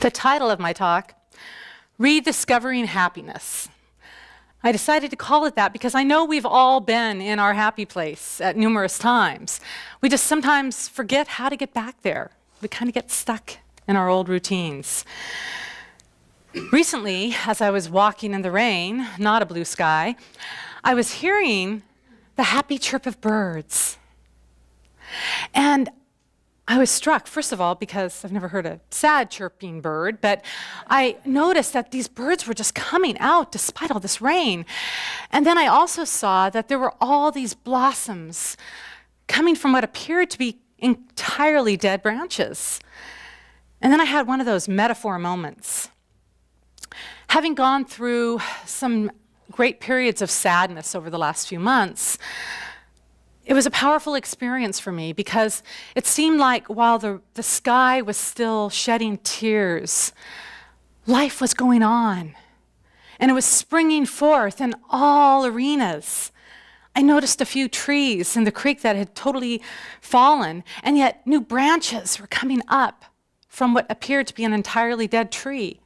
The title of my talk, Rediscovering Happiness. I decided to call it that because I know we've all been in our happy place at numerous times. We just sometimes forget how to get back there. We kind of get stuck in our old routines. Recently, as I was walking in the rain, not a blue sky, I was hearing the happy chirp of birds. And I was struck, first of all, because I've never heard a sad chirping bird, but I noticed that these birds were just coming out despite all this rain. And then I also saw that there were all these blossoms coming from what appeared to be entirely dead branches. And then I had one of those metaphor moments. Having gone through some great periods of sadness over the last few months, it was a powerful experience for me because it seemed like while the sky was still shedding tears, life was going on, and it was springing forth in all arenas. I noticed a few trees in the creek that had totally fallen, and yet new branches were coming up from what appeared to be an entirely dead tree.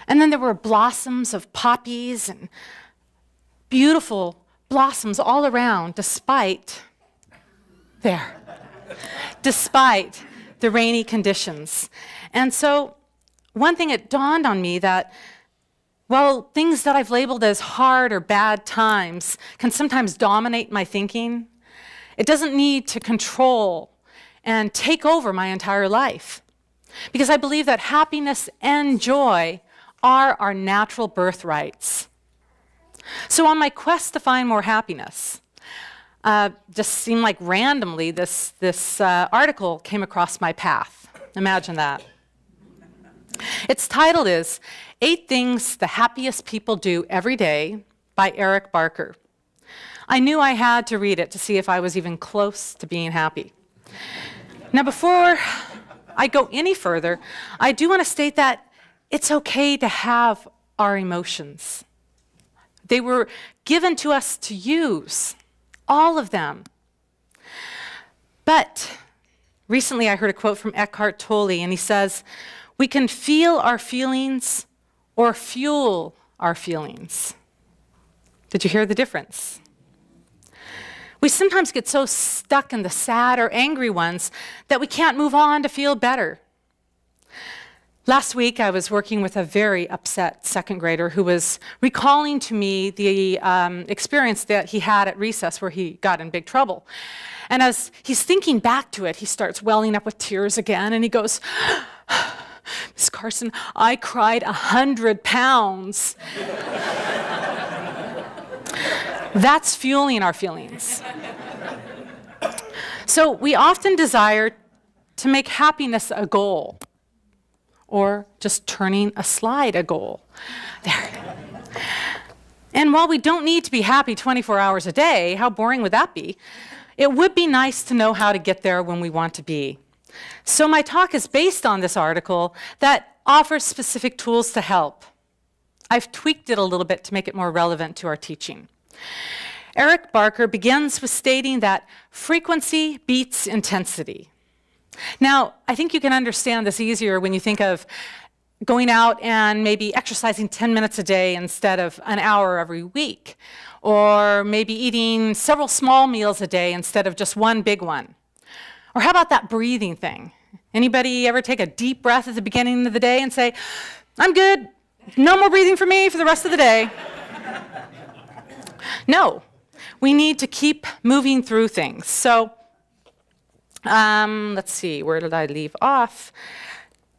And then there were blossoms of poppies and beautiful blossoms all around, despite the rainy conditions. And so one thing, it dawned on me that, well, things that I've labeled as hard or bad times can sometimes dominate my thinking. It doesn't need to control and take over my entire life, because I believe that happiness and joy are our natural birthrights. So on my quest to find more happiness, just seemed like randomly this article came across my path. Imagine that. Its title is 8 Things the Happiest People Do Every Day by Eric Barker. I knew I had to read it to see if I was even close to being happy. Now, before I go any further, I do want to state that it's okay to have our emotions. They were given to us to use, all of them. But recently I heard a quote from Eckhart Tolle, and he says, "We can feel our feelings or fuel our feelings." Did you hear the difference? We sometimes get so stuck in the sad or angry ones that we can't move on to feel better. Last week, I was working with a very upset second grader who was recalling to me the experience that he had at recess where he got in big trouble. And as he's thinking back to it, he starts welling up with tears again, and he goes, "Miss Carson, I cried 100 pounds. That's fueling our feelings. So we often desire to make happiness a goal, or just turning a slide a goal. There. And while we don't need to be happy 24 hours a day, how boring would that be? It would be nice to know how to get there when we want to be. So my talk is based on this article that offers specific tools to help. I've tweaked it a little bit to make it more relevant to our teaching. Eric Barker begins with stating that frequency beats intensity. Now, I think you can understand this easier when you think of going out and maybe exercising 10 minutes a day instead of an hour every week, or maybe eating several small meals a day instead of just one big one. Or how about that breathing thing? Anybody ever take a deep breath at the beginning of the day and say, "I'm good, no more breathing for me for the rest of the day"? No, we need to keep moving through things. So let's see, where did I leave off?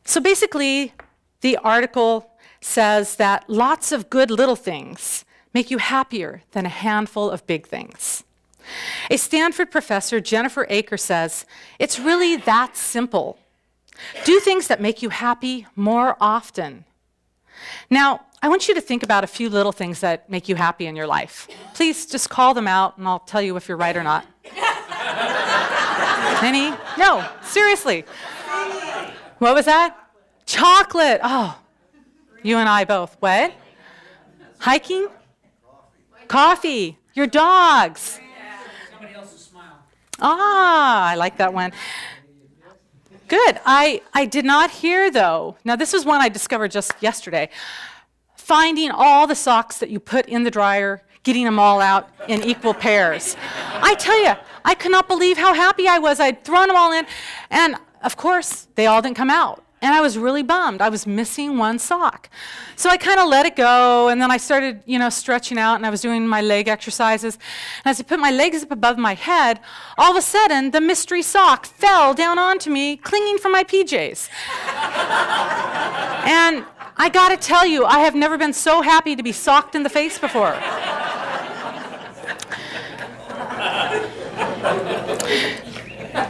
So basically, the article says that lots of good little things make you happier than a handful of big things. A Stanford professor, Jennifer Aker, says, "It's really that simple. Do things that make you happy more often." Now, I want you to think about a few little things that make you happy in your life. Please just call them out, and I'll tell you if you're right or not. Any? No, seriously. What was that? Chocolate. Oh, you and I both. What? Hiking? Coffee. Your dogs. Somebody else's smile. Ah, I like that one. Good. I did not hear, though. Now, this was one I discovered just yesterday. Finding all the socks that you put in the dryer, getting them all out in equal pairs. I tell you, I could not believe how happy I was. I'd thrown them all in, and of course, they all didn't come out. And I was really bummed. I was missing one sock. So I kind of let it go, and then I started, stretching out, and I was doing my leg exercises. And as I put my legs up above my head, all of a sudden, the mystery sock fell down onto me, clinging from my PJs. And I got to tell you, I have never been so happy to be socked in the face before.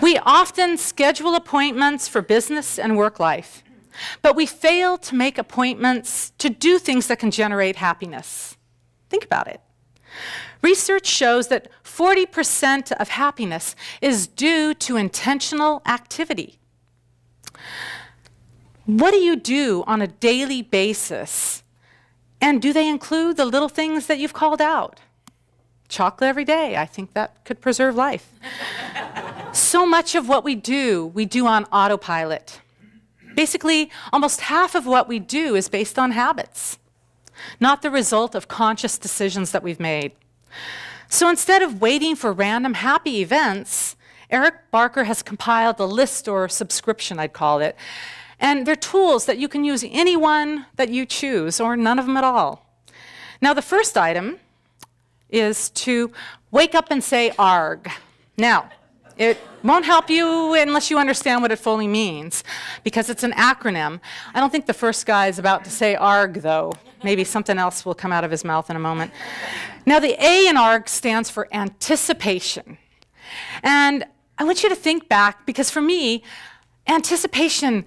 We often schedule appointments for business and work life, but we fail to make appointments to do things that can generate happiness. Think about it. Research shows that 40% of happiness is due to intentional activity. What do you do on a daily basis? And do they include the little things that you've called out? Chocolate every day, I think that could preserve life. So much of what we do on autopilot. Basically, almost half of what we do is based on habits, not the result of conscious decisions that we've made. So instead of waiting for random happy events, Eric Barker has compiled a list or subscription, I'd call it, and they're tools that you can use any one that you choose or none of them at all. Now, the first item is to wake up and say ARG. Now, it won't help you unless you understand what it fully means, because it's an acronym. I don't think the first guy is about to say ARG, though. Maybe something else will come out of his mouth in a moment. Now, the A in ARG stands for anticipation. And I want you to think back, because for me, anticipation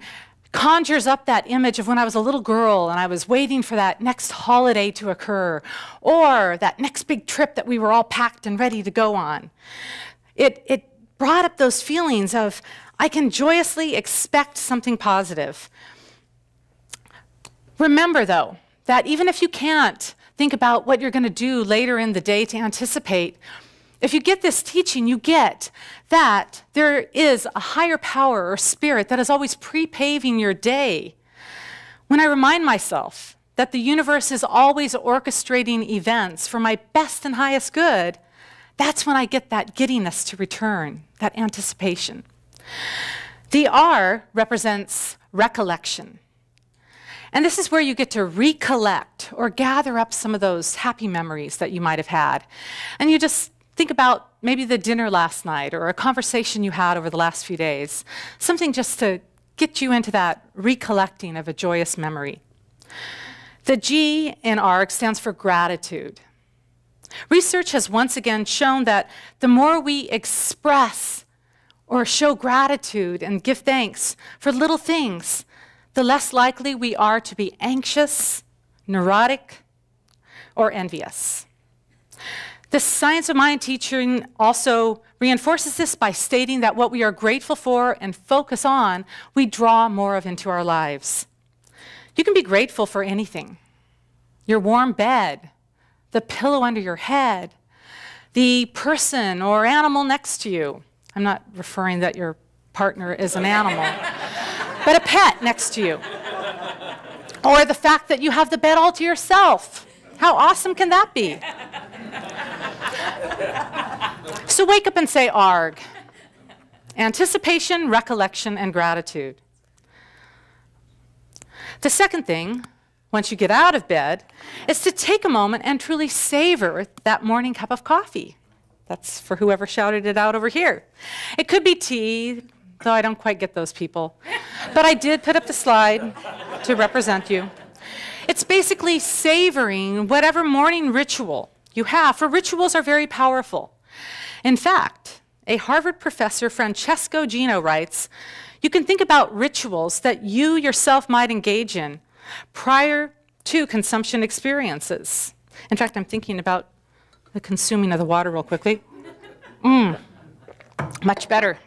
conjures up that image of when I was a little girl and I was waiting for that next holiday to occur, or that next big trip that we were all packed and ready to go on. It brought up those feelings of, I can joyously expect something positive. Remember, though, that even if you can't think about what you're going to do later in the day to anticipate, if you get this teaching, you get that there is a higher power or spirit that is always pre-paving your day. When I remind myself that the universe is always orchestrating events for my best and highest good, that's when I get that giddiness to return, that anticipation. The R represents recollection. And this is where you get to recollect or gather up some of those happy memories that you might have had. And you just think about maybe the dinner last night or a conversation you had over the last few days, something just to get you into that recollecting of a joyous memory. The G in ARG stands for gratitude. Research has once again shown that the more we express or show gratitude and give thanks for little things, the less likely we are to be anxious, neurotic, or envious. The Science of Mind teaching also reinforces this by stating that what we are grateful for and focus on, we draw more of into our lives. You can be grateful for anything. Your warm bed, the pillow under your head, the person or animal next to you. I'm not referring that your partner is an animal, but a pet next to you. Or the fact that you have the bed all to yourself. How awesome can that be? So wake up and say ARG. Anticipation, recollection, and gratitude. The second thing, once you get out of bed, is to take a moment and truly savor that morning cup of coffee. That's for whoever shouted it out over here. It could be tea, though I don't quite get those people. But I did put up the slide to represent you. It's basically savoring whatever morning ritual you have, for rituals are very powerful. In fact, a Harvard professor, Francesco Gino, writes, you can think about rituals that you yourself might engage in prior to consumption experiences. In fact, I'm thinking about the consuming of the water real quickly. Much better.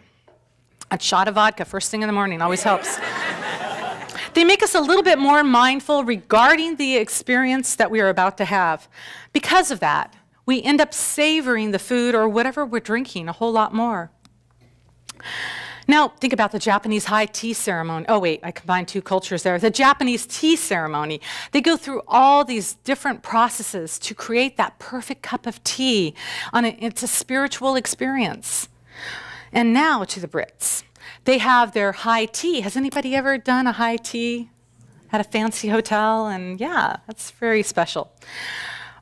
A shot of vodka first thing in the morning always helps. They make us a little bit more mindful regarding the experience that we are about to have. Because of that, we end up savoring the food or whatever we're drinking a whole lot more. Now, think about the Japanese high tea ceremony. Oh, wait, I combined two cultures there. The Japanese tea ceremony. They go through all these different processes to create that perfect cup of tea. It's a spiritual experience. And now to the Brits. They have their high tea. Has anybody ever done a high tea at a fancy hotel? And yeah, that's very special.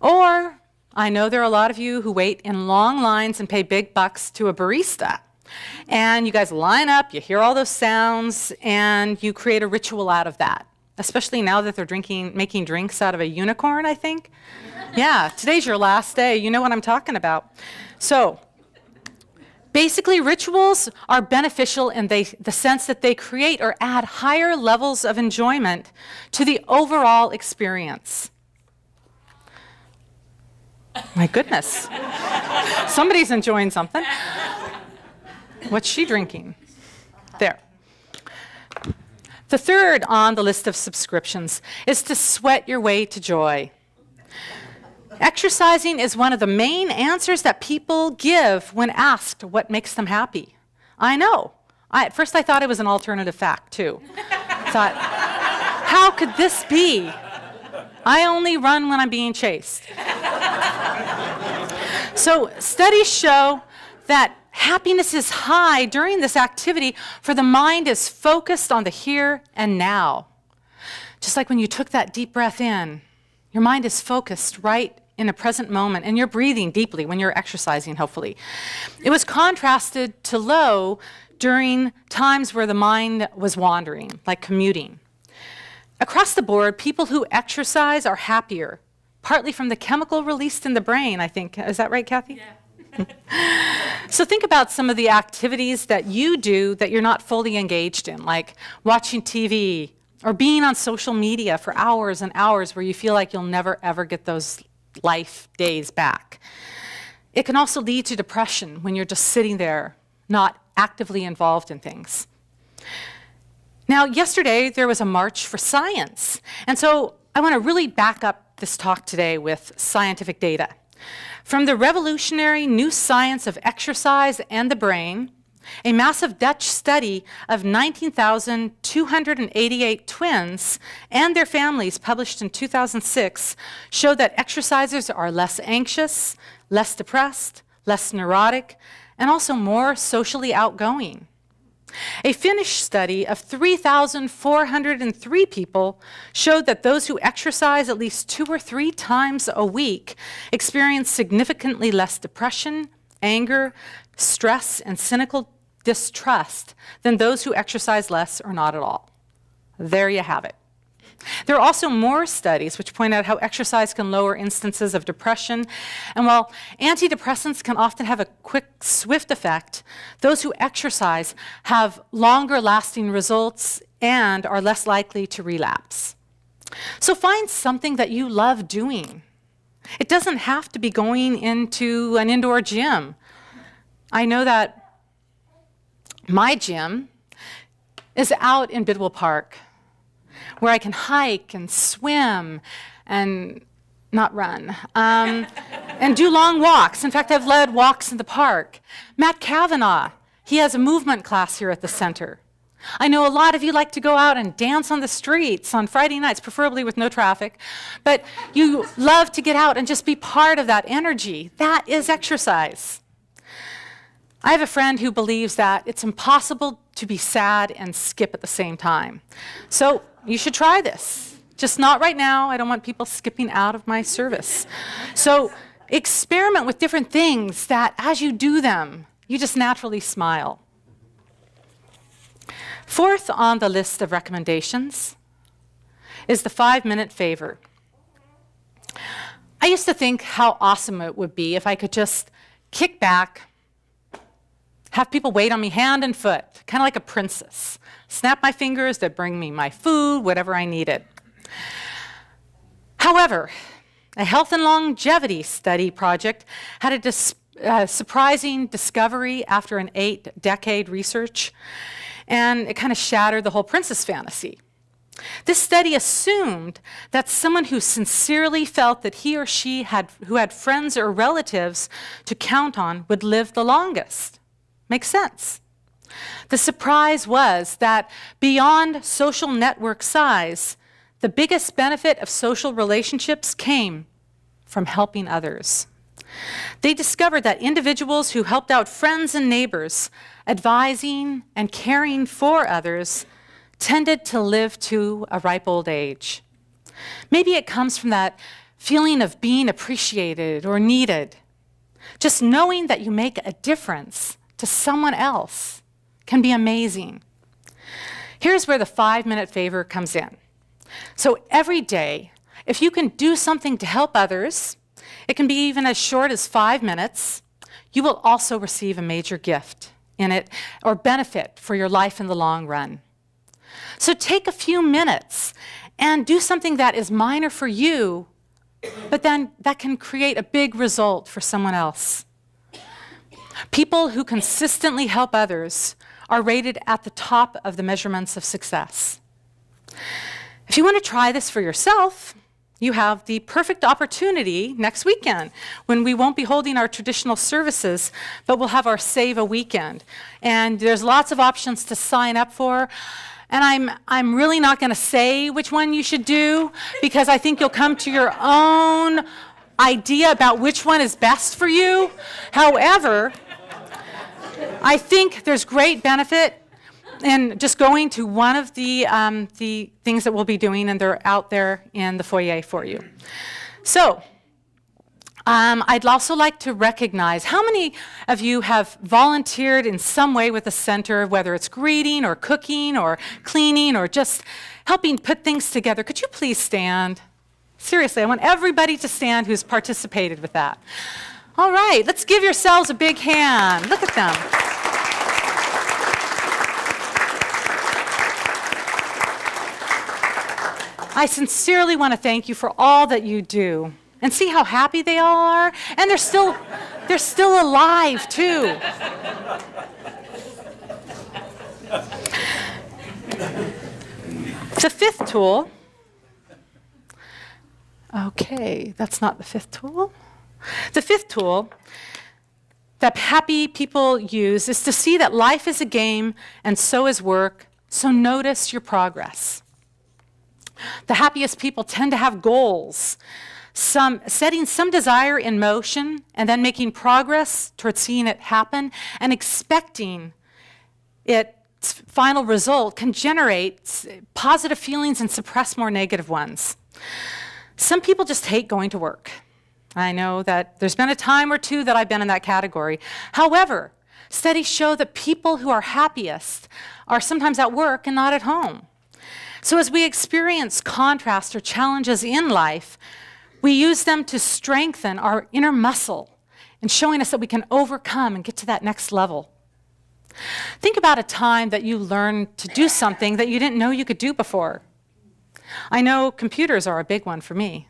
Or I know there are a lot of you who wait in long lines and pay big bucks to a barista. And you guys line up, you hear all those sounds, and you create a ritual out of that. Especially now that they're making drinks out of a unicorn, I think. Yeah, today's your last day. You know what I'm talking about. So, basically, rituals are beneficial in the sense that they create or add higher levels of enjoyment to the overall experience. My goodness. Somebody's enjoying something. What's she drinking? There. The third on the list of subscriptions is to sweat your way to joy. Exercising is one of the main answers that people give when asked what makes them happy. I know. At first I thought it was an alternative fact, too. I thought, how could this be? I only run when I'm being chased. So studies show that happiness is high during this activity, for the mind is focused on the here and now. Just like when you took that deep breath in, your mind is focused right in a present moment, and you're breathing deeply when you're exercising, hopefully. It was contrasted to low during times where the mind was wandering, like commuting. Across the board, people who exercise are happier, partly from the chemical released in the brain, I think. Is that right, Kathy? Yeah. So think about some of the activities that you do that you're not fully engaged in, like watching TV or being on social media for hours and hours where you feel like you'll never ever get those life days back. It can also lead to depression when you're just sitting there, not actively involved in things. Now, yesterday there was a March for Science, and so I want to really back up this talk today with scientific data. From the revolutionary new science of exercise and the brain, a massive Dutch study of 19,288 twins and their families published in 2006 showed that exercisers are less anxious, less depressed, less neurotic, and also more socially outgoing. A Finnish study of 3,403 people showed that those who exercise at least 2 or 3 times a week experience significantly less depression, anger, stress, and cynical distrust than those who exercise less or not at all. There you have it. There are also more studies which point out how exercise can lower instances of depression. And while antidepressants can often have a quick, swift effect, those who exercise have longer lasting results and are less likely to relapse. So find something that you love doing. It doesn't have to be going into an indoor gym. I know that my gym is out in Bidwell Park, where I can hike and swim and not run, and do long walks. In fact, I've led walks in the park. Matt Kavanaugh, he has a movement class here at the center. I know a lot of you like to go out and dance on the streets on Friday nights, preferably with no traffic, but you love to get out and just be part of that energy. That is exercise. I have a friend who believes that it's impossible to be sad and skip at the same time. So you should try this. Just not right now. I don't want people skipping out of my service. So experiment with different things that as you do them, you just naturally smile. Fourth on the list of recommendations is the 5-minute favor. I used to think how awesome it would be if I could just kick back, have people wait on me hand and foot, kind of like a princess. Snap my fingers, they'd bring me my food, whatever I needed. However, a health and longevity study project had a surprising discovery after an 8-decade research, and it kind of shattered the whole princess fantasy. This study assumed that someone who sincerely felt that he or she who had friends or relatives to count on would live the longest. Makes sense. The surprise was that beyond social network size, the biggest benefit of social relationships came from helping others. They discovered that individuals who helped out friends and neighbors, advising and caring for others, tended to live to a ripe old age. Maybe it comes from that feeling of being appreciated or needed. Just knowing that you make a difference to someone else can be amazing. Here's where the 5-minute favor comes in. So every day, if you can do something to help others, it can be even as short as 5 minutes, you will also receive a major gift in it or benefit for your life in the long run. So take a few minutes and do something that is minor for you, but then that can create a big result for someone else. People who consistently help others are rated at the top of the measurements of success. If you want to try this for yourself, you have the perfect opportunity next weekend when we won't be holding our traditional services, but we'll have our Save a Weekend. And there's lots of options to sign up for. And I'm really not going to say which one you should do because I think you'll come to your own idea about which one is best for you. However, I think there's great benefit in just going to one of the things that we'll be doing, and they're out there in the foyer for you. So I'd also like to recognize how many of you have volunteered in some way with the center, whether it's greeting or cooking or cleaning or just helping put things together. Could you please stand? Seriously, I want everybody to stand who's participated with that. All right, let's give yourselves a big hand. Look at them. I sincerely want to thank you for all that you do. And see how happy they all are? And they're still alive, too. The fifth tool. Okay, that's not the fifth tool. The fifth tool that happy people use is to see that life is a game and so is work, so notice your progress. The happiest people tend to have goals, setting some desire in motion and then making progress towards seeing it happen and expecting its final result can generate positive feelings and suppress more negative ones. Some people just hate going to work. I know that there's been a time or two that I've been in that category. However, studies show that people who are happiest are sometimes at work and not at home. So as we experience contrast or challenges in life, we use them to strengthen our inner muscle and showing us that we can overcome and get to that next level. Think about a time that you learned to do something that you didn't know you could do before. I know computers are a big one for me.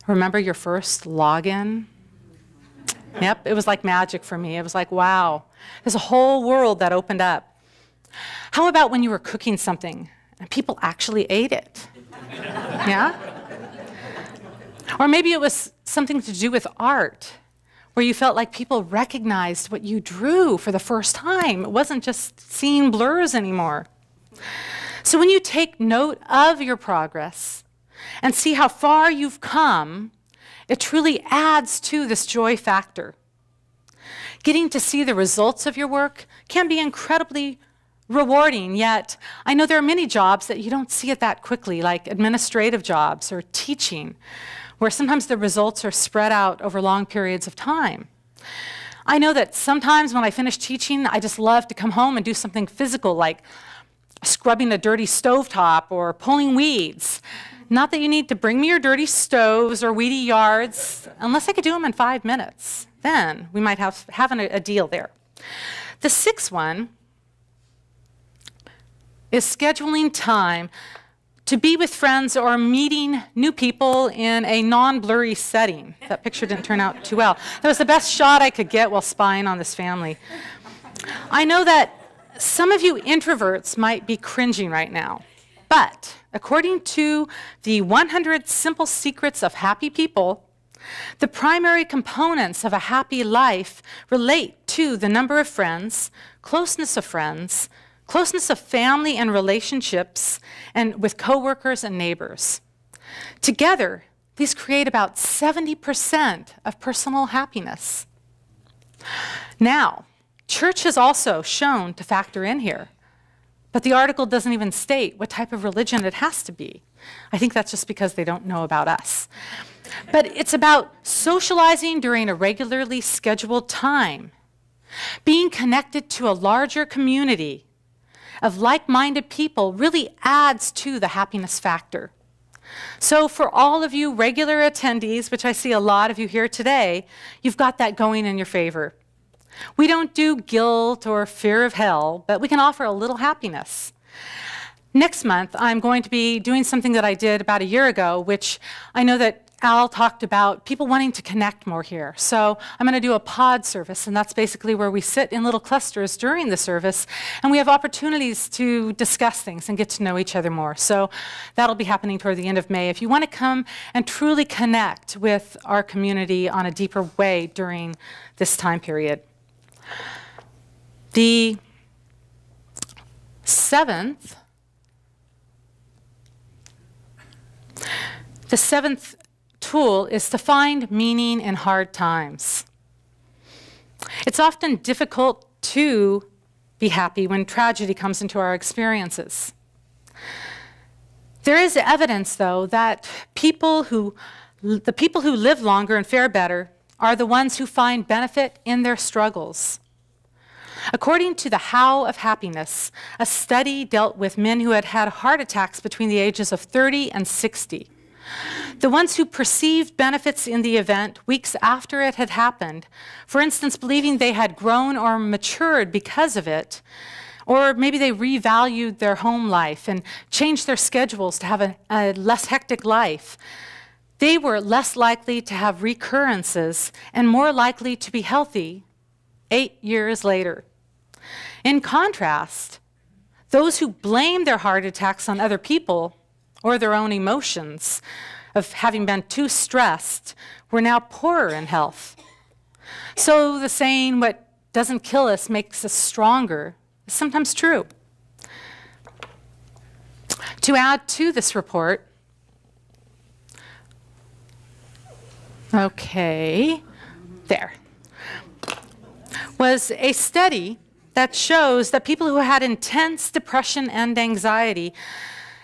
Remember your first login? Yep, it was like magic for me. It was like, wow, there's a whole world that opened up. How about when you were cooking something and people actually ate it? Yeah? Or maybe it was something to do with art, where you felt like people recognized what you drew for the first time. It wasn't just seeing blurs anymore. So when you take note of your progress and see how far you've come, it truly adds to this joy factor. Getting to see the results of your work can be incredibly rewarding, yet I know there are many jobs that you don't see it that quickly, like administrative jobs or teaching, where sometimes the results are spread out over long periods of time. I know that sometimes when I finish teaching, I just love to come home and do something physical, like scrubbing a dirty stovetop or pulling weeds. Not that you need to bring me your dirty stoves or weedy yards, unless I could do them in 5 minutes. Then we might have a deal there. The sixth one is scheduling time to be with friends or meeting new people in a non-blurry setting. That picture didn't turn out too well. That was the best shot I could get while spying on this family. I know that some of you introverts might be cringing right now, but according to the 100 Simple Secrets of Happy People, The primary components of a happy life relate to the number of friends, closeness of family and relationships, and with coworkers and neighbors. Together, these create about 70% of personal happiness. Now, church is also shown to factor in here, but the article doesn't even state what type of religion it has to be. I think that's just because they don't know about us. But it's about socializing during a regularly scheduled time, being connected to a larger community of like-minded people really adds to the happiness factor. So for all of you regular attendees, which I see a lot of you here today, you've got that going in your favor. We don't do guilt or fear of hell, but we can offer a little happiness. Next month, I'm going to be doing something that I did about a year ago, which I know that Al talked about people wanting to connect more here. So I'm going to do a pod service, and that's basically where we sit in little clusters during the service, and we have opportunities to discuss things and get to know each other more. So that'll be happening toward the end of May. If you want to come and truly connect with our community on a deeper way during this time period. The seventh tool is to find meaning in hard times. It's often difficult to be happy when tragedy comes into our experiences. There is evidence, though, that the people who live longer and fare better are the ones who find benefit in their struggles. According to the How of Happiness, a study dealt with men who had had heart attacks between the ages of 30 and 60. The ones who perceived benefits in the event weeks after it had happened, for instance, believing they had grown or matured because of it, or maybe they revalued their home life and changed their schedules to have a less hectic life, they were less likely to have recurrences and more likely to be healthy 8 years later. In contrast, those who blamed their heart attacks on other people or their own emotions of having been too stressed were now poorer in health. So the saying, what doesn't kill us makes us stronger, is sometimes true. To add to this report, was a study that shows that people who had intense depression and anxiety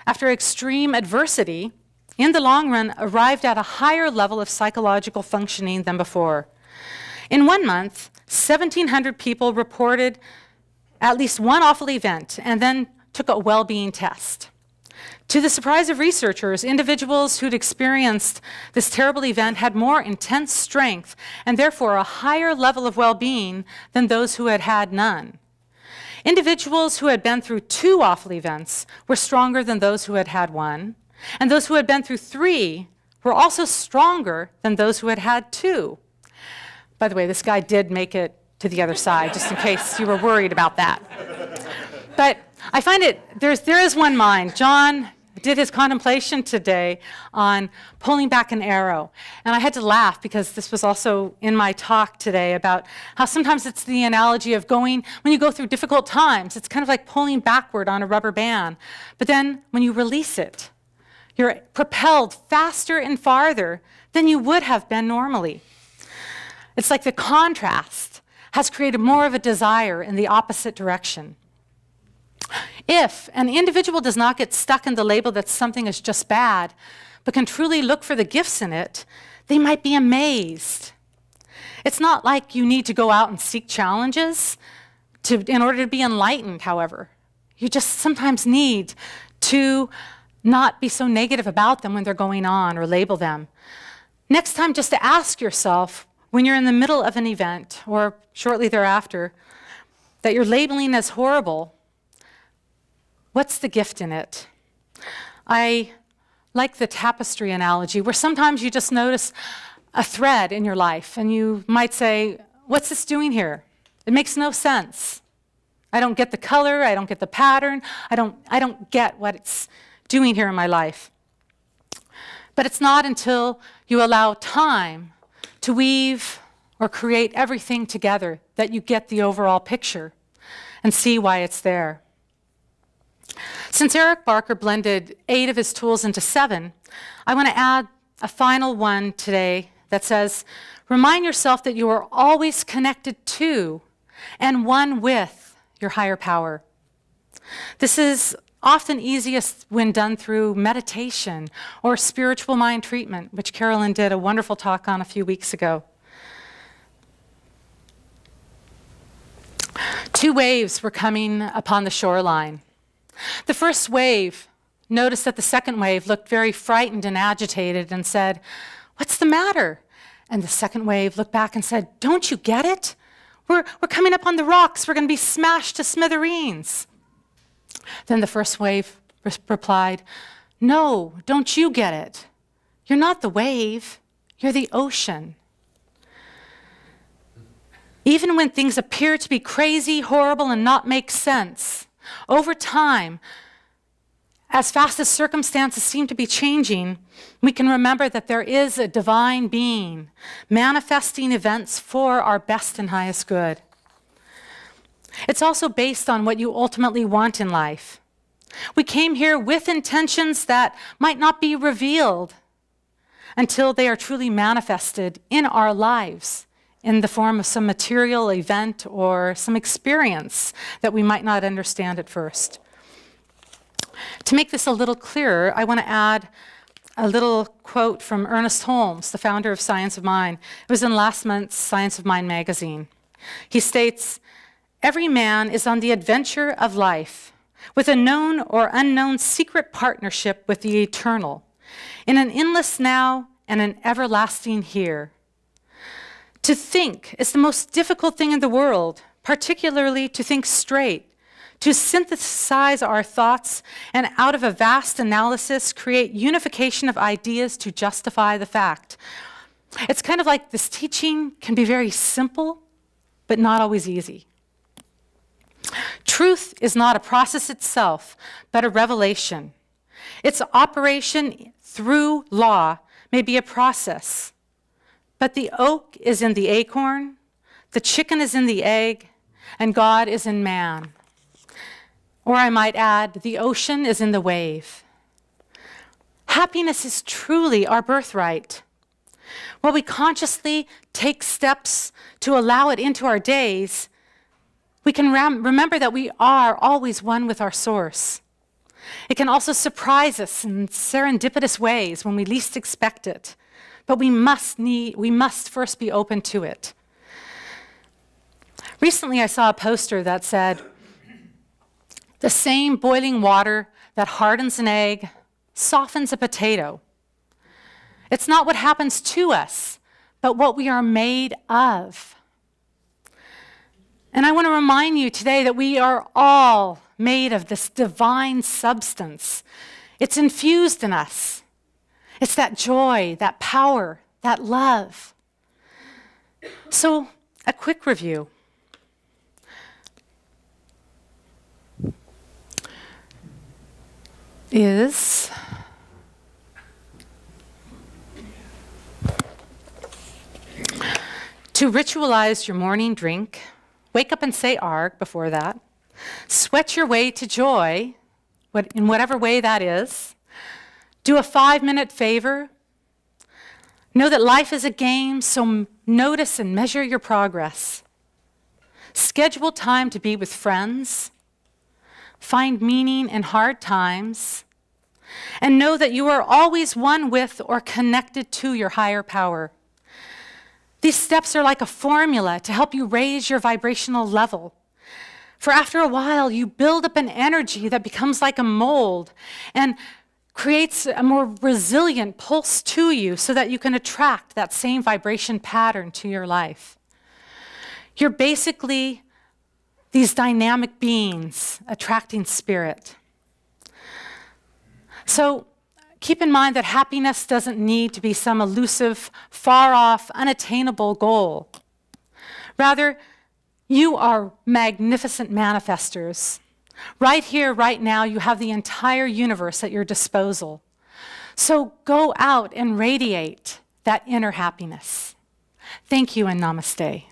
after extreme adversity, in the long run, arrived at a higher level of psychological functioning than before. In 1 month, 1,700 people reported at least one awful event and then took a well-being test. To the surprise of researchers, individuals who'd experienced this terrible event had more intense strength and therefore a higher level of well-being than those who had had none. Individuals who had been through 2 awful events were stronger than those who had had 1, and those who had been through 3 were also stronger than those who had had 2. By the way, this guy did make it to the other side, just in case you were worried about that. But I find there is one mind. John did his contemplation today on pulling back an arrow. And I had to laugh because this was also in my talk today about how sometimes it's the analogy of when you go through difficult times, it's kind of like pulling backward on a rubber band. But then when you release it, you're propelled faster and farther than you would have been normally. It's like the contrast has created more of a desire in the opposite direction. If an individual does not get stuck in the label that something is just bad, but can truly look for the gifts in it, they might be amazed. It's not like you need to go out and seek challenges in order to be enlightened, however. You just sometimes need to not be so negative about them when they're going on or label them. Next time, just to ask yourself, when you're in the middle of an event or shortly thereafter, that you're labeling as horrible, what's the gift in it? I like the tapestry analogy, where sometimes you just notice a thread in your life, and you might say, what's this doing here? It makes no sense. I don't get the color, I don't get the pattern, I don't get what it's doing here in my life. But it's not until you allow time to weave or create everything together that you get the overall picture and see why it's there. Since Eric Barker blended 8 of his tools into 7, I want to add a final one today that says, remind yourself that you are always connected to and one with your higher power. This is often easiest when done through meditation or spiritual mind treatment, which Carolyn did a wonderful talk on a few weeks ago. 2 waves were coming upon the shoreline. The first wave noticed that the second wave looked very frightened and agitated and said, "What's the matter?" And the second wave looked back and said, "Don't you get it? We're coming up on the rocks. We're going to be smashed to smithereens." Then the first wave replied, "No, don't you get it? You're not the wave. You're the ocean." Even when things appear to be crazy, horrible, and not make sense, over time, as fast as circumstances seem to be changing, we can remember that there is a divine being manifesting events for our best and highest good. It's also based on what you ultimately want in life. We came here with intentions that might not be revealed until they are truly manifested in our lives in the form of some material event or some experience that we might not understand at first. To make this a little clearer, I want to add a little quote from Ernest Holmes, the founder of Science of Mind. It was in last month's Science of Mind magazine. He states, "Every man is on the adventure of life with a known or unknown secret partnership with the eternal, in an endless now and an everlasting here. To think is the most difficult thing in the world, particularly to think straight, to synthesize our thoughts, and out of a vast analysis, create unification of ideas to justify the fact." It's kind of like this teaching can be very simple, but not always easy. Truth is not a process itself, but a revelation. Its operation through law may be a process, but the oak is in the acorn, the chicken is in the egg, and God is in man. Or I might add, the ocean is in the wave. Happiness is truly our birthright. While we consciously take steps to allow it into our days, we can remember that we are always one with our source. It can also surprise us in serendipitous ways when we least expect it, but we must first be open to it. Recently, I saw a poster that said, "The same boiling water that hardens an egg softens a potato. It's not what happens to us, but what we are made of." And I want to remind you today that we are all made of this divine substance. It's infused in us. It's that joy, that power, that love. So, a quick review. Is to ritualize your morning drink. Wake up and say "arg" before that. Sweat your way to joy, in whatever way that is. Do a 5-minute favor. Know that life is a game, so notice and measure your progress. Schedule time to be with friends. Find meaning in hard times. And know that you are always one with or connected to your higher power. These steps are like a formula to help you raise your vibrational level. For after a while, you build up an energy that becomes like a mold and creates a more resilient pulse to you so that you can attract that same vibration pattern to your life. You're basically these dynamic beings attracting spirit. So keep in mind that happiness doesn't need to be some elusive, far-off, unattainable goal. Rather, you are magnificent manifestors. Right here, right now, you have the entire universe at your disposal. So go out and radiate that inner happiness. Thank you and namaste.